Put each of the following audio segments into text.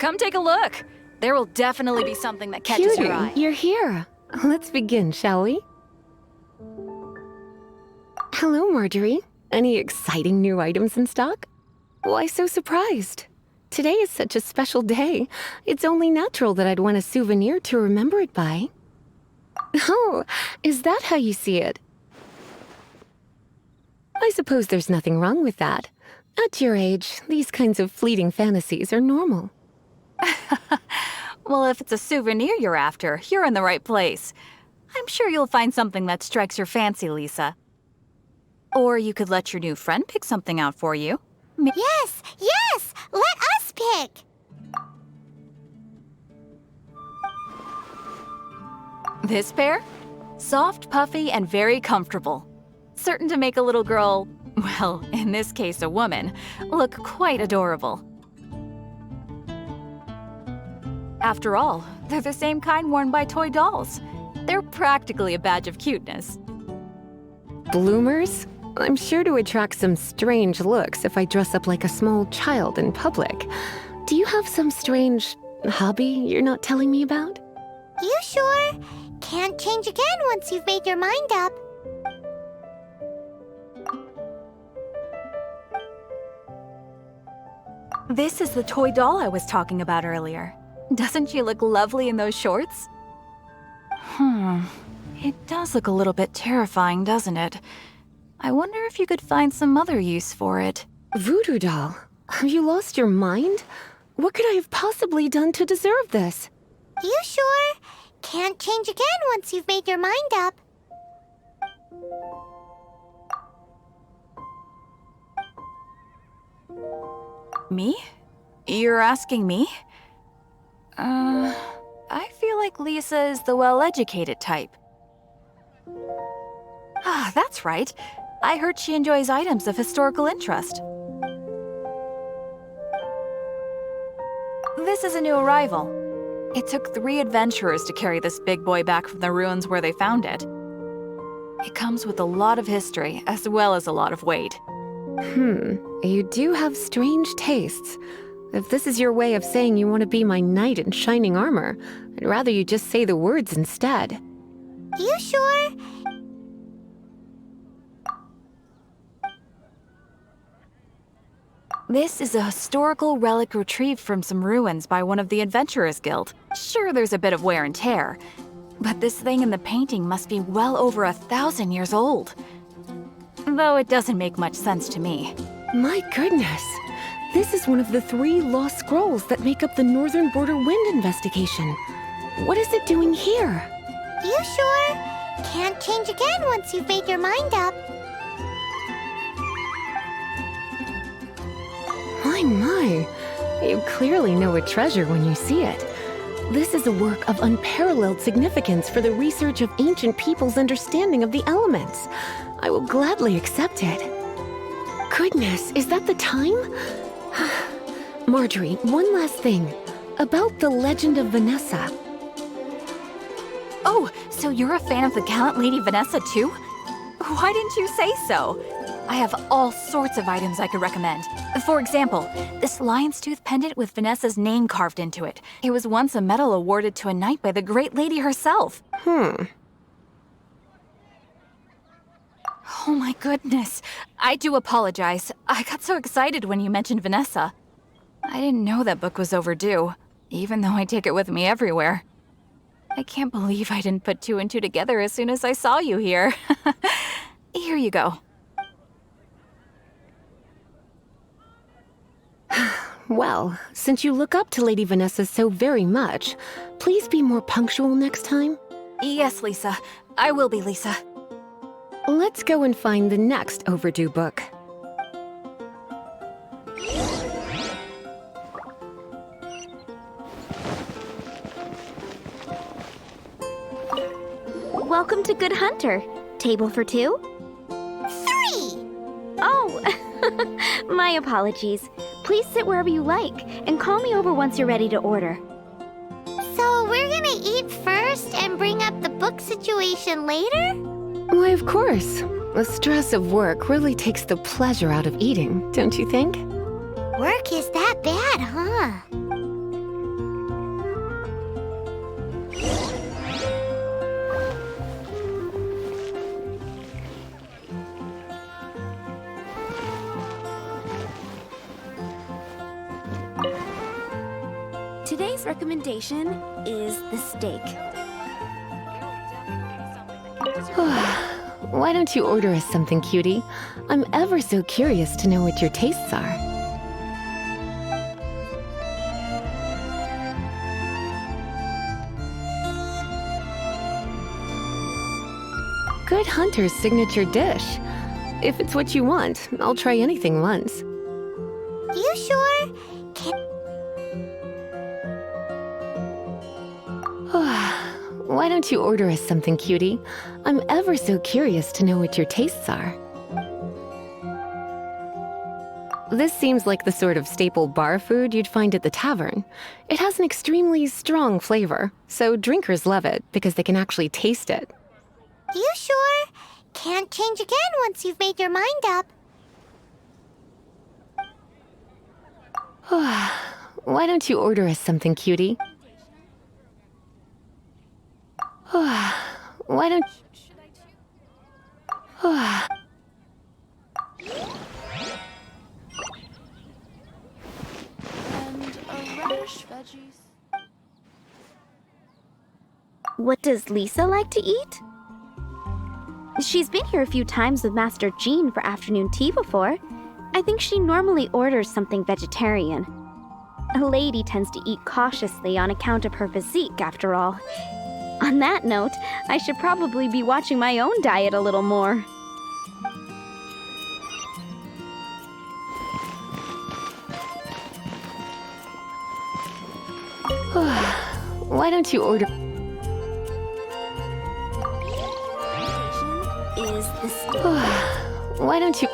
Come take a look. There will definitely be something that catches your eye. You're here. Let's begin, shall we? Hello, Marjorie. Any exciting new items in stock? Why so surprised? Today is such a special day. It's only natural that I'd want a souvenir to remember it by. Oh, is that how you see it? I suppose there's nothing wrong with that. At your age, these kinds of fleeting fantasies are normal. Well, if it's a souvenir you're after, you're in the right place. I'm sure you'll find something that strikes your fancy, Lisa. Or you could let your new friend pick something out for you. Yes! Yes! Let us pick! This pair? Soft, puffy, and very comfortable. Certain to make a little girl, well, in this case a woman, look quite adorable. After all, they're the same kind worn by toy dolls. They're practically a badge of cuteness. Bloomers? I'm sure to attract some strange looks if I dress up like a small child in public. Do you have some strange hobby you're not telling me about? You sure? Can't change again once you've made your mind up. This is the toy doll I was talking about earlier. Doesn't she look lovely in those shorts? It does look a little bit terrifying, doesn't it? I wonder if you could find some other use for it. Voodoo doll? Have you lost your mind? What could I have possibly done to deserve this? You sure? Can't change again once you've made your mind up. Me? You're asking me? I feel like Lisa is the well-educated type. Ah, that's right. I heard she enjoys items of historical interest. This is a new arrival. It took 3 adventurers to carry this big boy back from the ruins where they found it. It comes with a lot of history, as well as a lot of weight. You do have strange tastes. If this is your way of saying you want to be my knight in shining armor, I'd rather you just say the words instead. You sure? This is a historical relic retrieved from some ruins by one of the Adventurers Guild. Sure, there's a bit of wear and tear, but this thing in the painting must be well over 1,000 years old. Though it doesn't make much sense to me. My goodness. This is one of the 3 lost scrolls that make up the Northern Border Wind investigation. What is it doing here? You sure? Can't change again once you've made your mind up. My. You clearly know a treasure when you see it. This is a work of unparalleled significance for the research of ancient people's understanding of the elements. I will gladly accept it. Goodness, is that the time? Marjorie, one last thing. About the legend of Vanessa. Oh, so you're a fan of the gallant Lady Vanessa too? Why didn't you say so? I have all sorts of items I could recommend. For example, this lion's tooth pendant with Vanessa's name carved into it. It was once a medal awarded to a knight by the great lady herself. Oh my goodness. I do apologize. I got so excited when you mentioned Vanessa. I didn't know that book was overdue, even though I take it with me everywhere. I can't believe I didn't put 2 and 2 together as soon as I saw you here. Here you go. Well, since you look up to Lady Vanessa so very much, please be more punctual next time. Yes, Lisa. I will be, Lisa. Let's go and find the next overdue book. Welcome to Good Hunter. Table for 2? 3! Oh, my apologies. Please sit wherever you like, and call me over once you're ready to order. So we're gonna eat first and bring up the book situation later? Why, of course. The stress of work really takes the pleasure out of eating, don't you think? Work is that bad, huh? Today's recommendation is the steak. Why don't you order us something, cutie? I'm ever so curious to know what your tastes are. Good Hunter's signature dish. If it's what you want, I'll try anything once. You sure? Why don't you order us something, cutie? I'm ever so curious to know what your tastes are. This seems like the sort of staple bar food you'd find at the tavern. It has an extremely strong flavor, so drinkers love it because they can actually taste it. You sure? Can't change again once you've made your mind up. Why don't you order us something, cutie? Why don't... What does Lisa like to eat? She's been here a few times with Master Jean for afternoon tea before. I think she normally orders something vegetarian. A lady tends to eat cautiously on account of her physique, after all. On that note, I should probably be watching my own diet a little more. Why don't you order... Why don't you...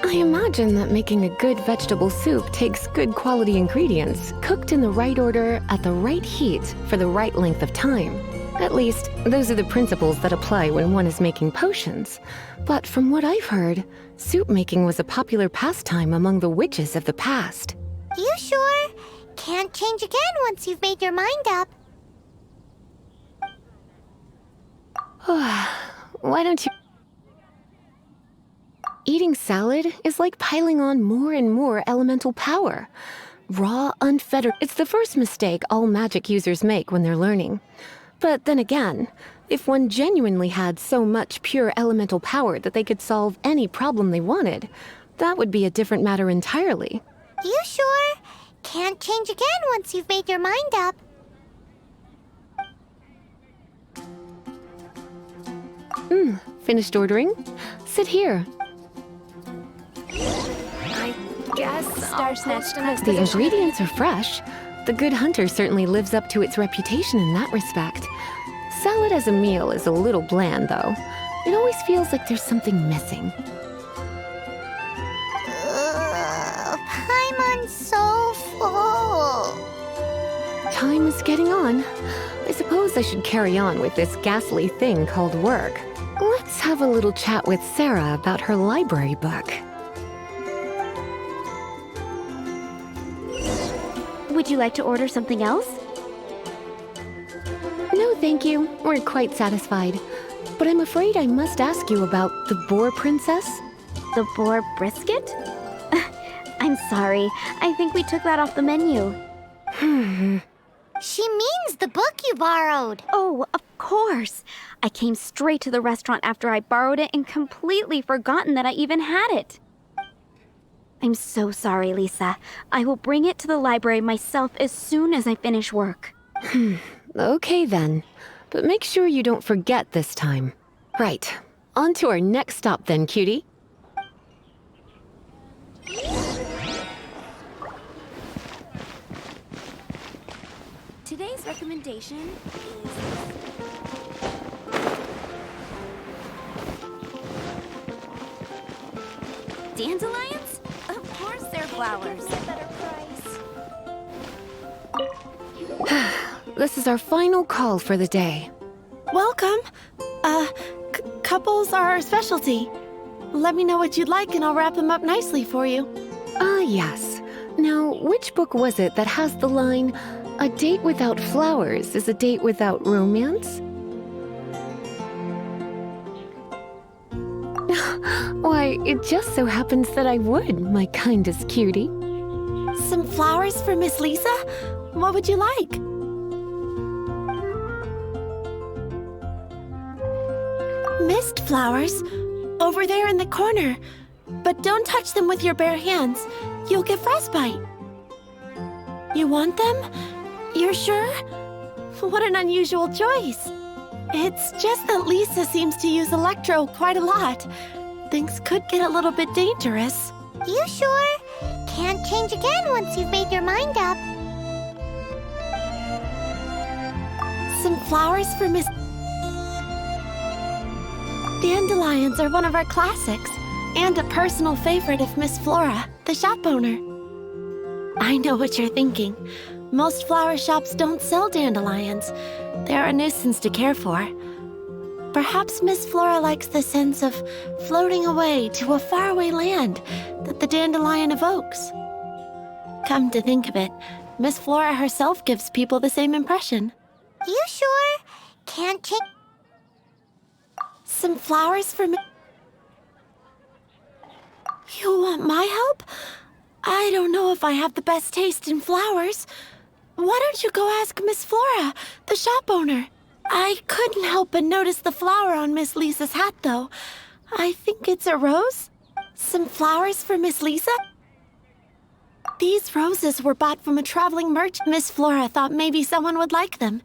I imagine that making a good vegetable soup takes good quality ingredients, cooked in the right order, at the right heat, for the right length of time. At least, those are the principles that apply when one is making potions. But from what I've heard, soup making was a popular pastime among the witches of the past. You sure? Can't change again once you've made your mind up. Why don't you... Eating salad is like piling on more and more elemental power. Raw, unfettered... It's the first mistake all magic users make when they're learning. But then again, if one genuinely had so much pure elemental power that they could solve any problem they wanted, that would be a different matter entirely. You sure? Can't change again once you've made your mind up. Finished ordering? Sit here. I guess Star Snatched The ingredients are fresh. The Good Hunter certainly lives up to its reputation in that respect. Salad as a meal is a little bland, though. It always feels like there's something missing. Paimon's so full. Time is getting on. I suppose I should carry on with this ghastly thing called work. Let's have a little chat with Sarah about her library book. Would you like to order something else? No, thank you. We're quite satisfied. But I'm afraid I must ask you about the Boar Princess. The boar brisket? I'm sorry. I think we took that off the menu. She means the book you borrowed. Oh, of course. I came straight to the restaurant after I borrowed it and completely forgotten that I even had it. I'm so sorry, Lisa. I will bring it to the library myself as soon as I finish work. Okay then. But make sure you don't forget this time. Right. On to our next stop then, cutie. Today's recommendation is... Dandelions? Of course they're flowers. This is our final call for the day. Welcome. Couples are our specialty. Let me know what you'd like and I'll wrap them up nicely for you. Ah, yes. Now, which book was it that has the line, "A date without flowers is a date without romance"? Why, it just so happens that I would, my kindest cutie. Some flowers for Miss Lisa? What would you like? Mist flowers? Over there in the corner. But don't touch them with your bare hands. You'll get frostbite. You want them? You're sure? What an unusual choice. It's just that Lisa seems to use Electro quite a lot. Things could get a little bit dangerous. You sure? Can't change again once you've made your mind up. Some flowers for Miss... Dandelions are one of our classics, and a personal favorite of Miss Flora, the shop owner. I know what you're thinking. Most flower shops don't sell dandelions. They're a nuisance to care for. Perhaps Miss Flora likes the sense of floating away to a faraway land that the dandelion evokes. Come to think of it, Miss Flora herself gives people the same impression. You sure? Can't change... Some flowers for me. You want my help? I don't know if I have the best taste in flowers. Why don't you go ask Miss Flora, the shop owner? I couldn't help but notice the flower on Miss Lisa's hat, though. I think it's a rose? Some flowers for Miss Lisa? These roses were bought from a traveling merchant. Miss Flora thought maybe someone would like them.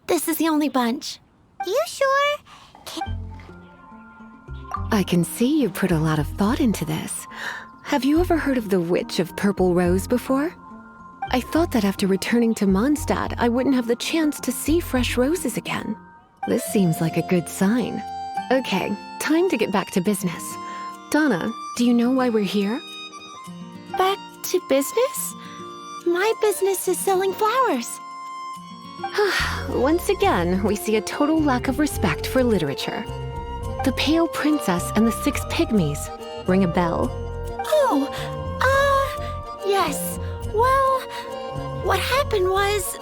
This is the only bunch. You sure? I can see you put a lot of thought into this. Have you ever heard of the Witch of Purple Rose before? I thought that after returning to Mondstadt, I wouldn't have the chance to see fresh roses again. This seems like a good sign. Okay, time to get back to business. Donna, do you know why we're here? Back to business? My business is selling flowers. Once again, we see a total lack of respect for literature. The Pale Princess and the Six Pygmies. Ring a bell? Oh, yes. Well, what happened was...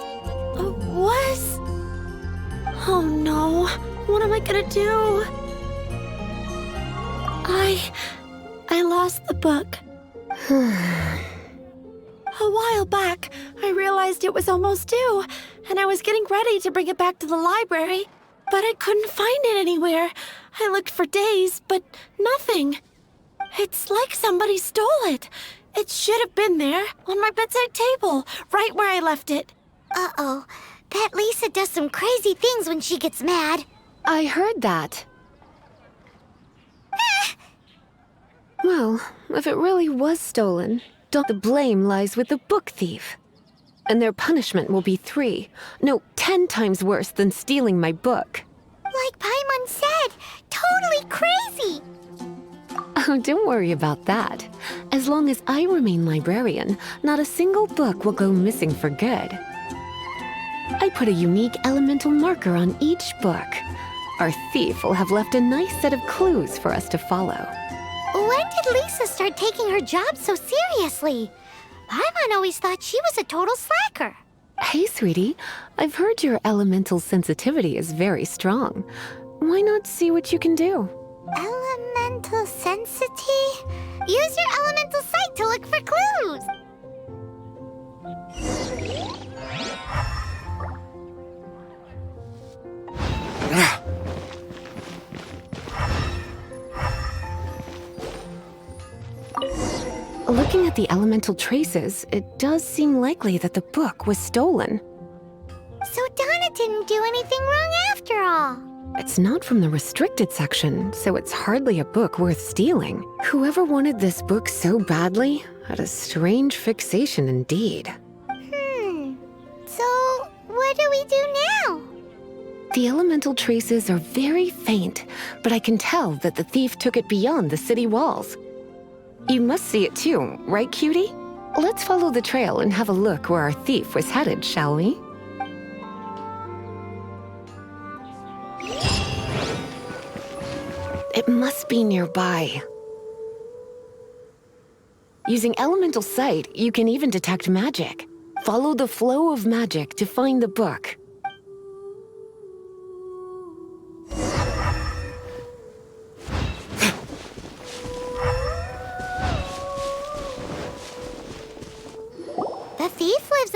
Oh no, what am I gonna do? I lost the book. A while back, I realized it was almost due, and I was getting ready to bring it back to the library, but I couldn't find it anywhere. I looked for days, but nothing. It's like somebody stole it. It should have been there, on my bedside table, right where I left it. Uh-oh. That Lisa does some crazy things when she gets mad. I heard that. Well, if it really was stolen, the blame lies with the book thief. And their punishment will be 10 times worse than stealing my book. Like Paimon said, totally crazy. Oh, don't worry about that. As long as I remain librarian, not a single book will go missing for good. I put a unique elemental marker on each book. Our thief will have left a nice set of clues for us to follow. When did Lisa start taking her job so seriously? Paimon always thought she was a total slacker. Hey, sweetie, I've heard your elemental sensitivity is very strong. Why not see what you can do? Elemental sensity? Use your elemental sight to look for clues. Looking at the elemental traces, it does seem likely that the book was stolen. So Donna didn't do anything wrong after all. It's not from the restricted section, so it's hardly a book worth stealing. Whoever wanted this book so badly had a strange fixation indeed. So what do we do now? The elemental traces are very faint, but I can tell that the thief took it beyond the city walls. You must see it too, right, cutie? Let's follow the trail and have a look where our thief was headed, shall we? It must be nearby. Using elemental sight, you can even detect magic. Follow the flow of magic to find the book.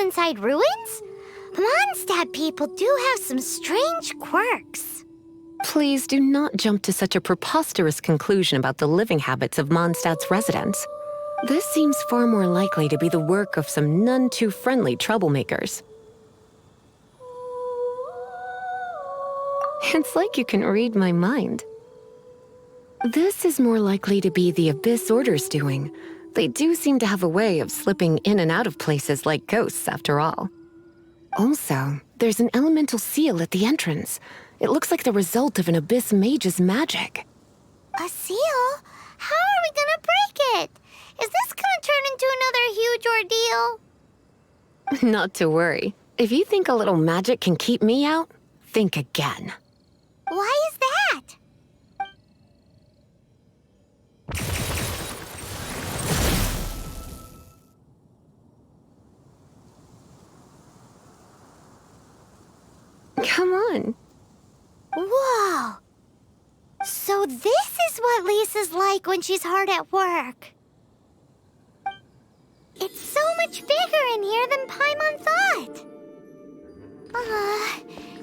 inside ruins? Mondstadt people do have some strange quirks. Please do not jump to such a preposterous conclusion about the living habits of Mondstadt's residents. This seems far more likely to be the work of some none too friendly troublemakers. It's like you can read my mind. This is more likely to be the Abyss Order's doing. They do seem to have a way of slipping in and out of places like ghosts, after all. Also, there's an elemental seal at the entrance. It looks like the result of an Abyss mage's magic. A seal? How are we gonna break it? Is this gonna turn into another huge ordeal? Not to worry. If you think a little magic can keep me out, think again. Why is that? Come on. Whoa! So this is what Lisa's like when she's hard at work. It's so much bigger in here than Paimon thought.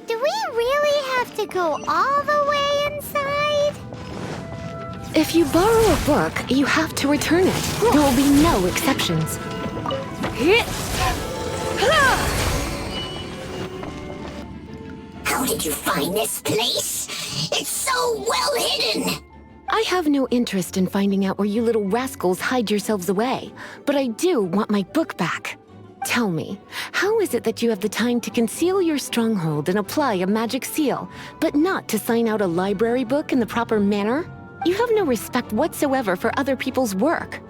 Do we really have to go all the way inside? If you borrow a book, you have to return it. There will be no exceptions. How did you find this place? It's so well hidden. I have no interest in finding out where you little rascals hide yourselves away, but I do want my book back. Tell me, how is it that you have the time to conceal your stronghold and apply a magic seal, but not to sign out a library book in the proper manner? You have no respect whatsoever for other people's work.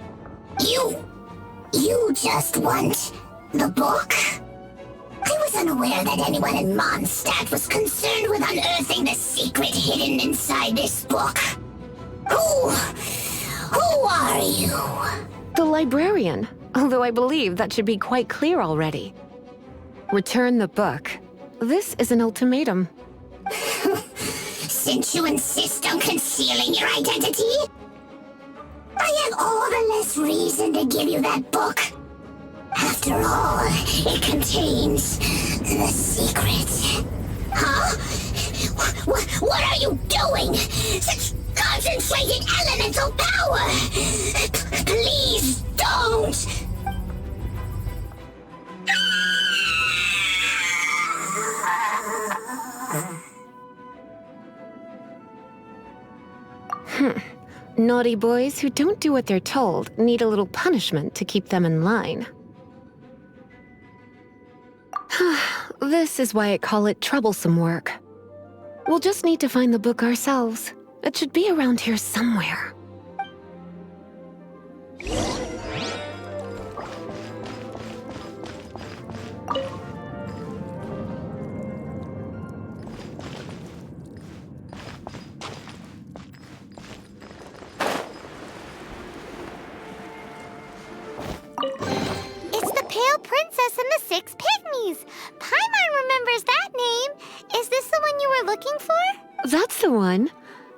You just want the book? I was unaware that anyone in Mondstadt was concerned with unearthing the secret hidden inside this book. Who are you? The librarian, although I believe that should be quite clear already. Return the book. This is an ultimatum. Since you insist on concealing your identity, I have all the less reason to give you that book. After all, it contains the secret. Huh? What are you doing? Such concentrated elemental power! Please don't! Naughty boys who don't do what they're told need a little punishment to keep them in line. This is why I call it troublesome work. We'll just need to find the book ourselves. It should be around here somewhere. It's the Pale Princess and the Six Pygmies. Paimon remembers that name. Is this the one you were looking for? That's the one.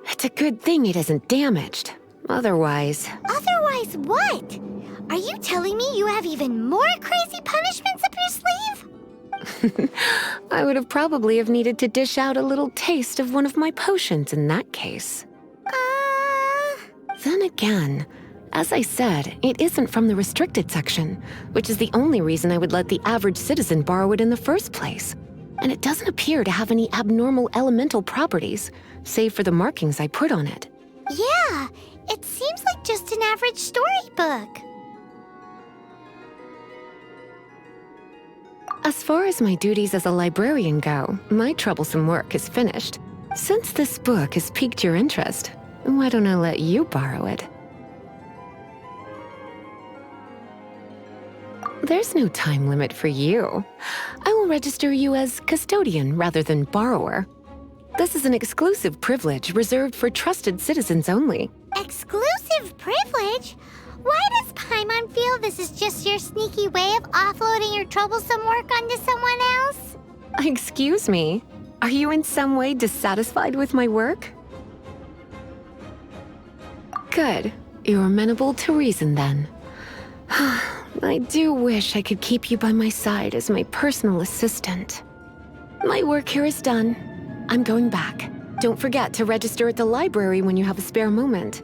It's a good thing it isn't damaged. Otherwise... Otherwise what? Are you telling me you have even more crazy punishments up your sleeve? I would have probably have needed to dish out a little taste of one of my potions in that case. Then again, as I said, it isn't from the restricted section, which is the only reason I would let the average citizen borrow it in the first place. And it doesn't appear to have any abnormal elemental properties, save for the markings I put on it. Yeah, it seems like just an average storybook. As far as my duties as a librarian go, my troublesome work is finished. Since this book has piqued your interest, why don't I let you borrow it? There's no time limit for you. I will register you as custodian rather than borrower. This is an exclusive privilege reserved for trusted citizens only. Exclusive privilege? Why does Paimon feel this is just your sneaky way of offloading your troublesome work onto someone else? Excuse me, are you in some way dissatisfied with my work? Good. You're amenable to reason then. I do wish I could keep you by my side as my personal assistant. My work here is done. I'm going back. Don't forget to register at the library when you have a spare moment.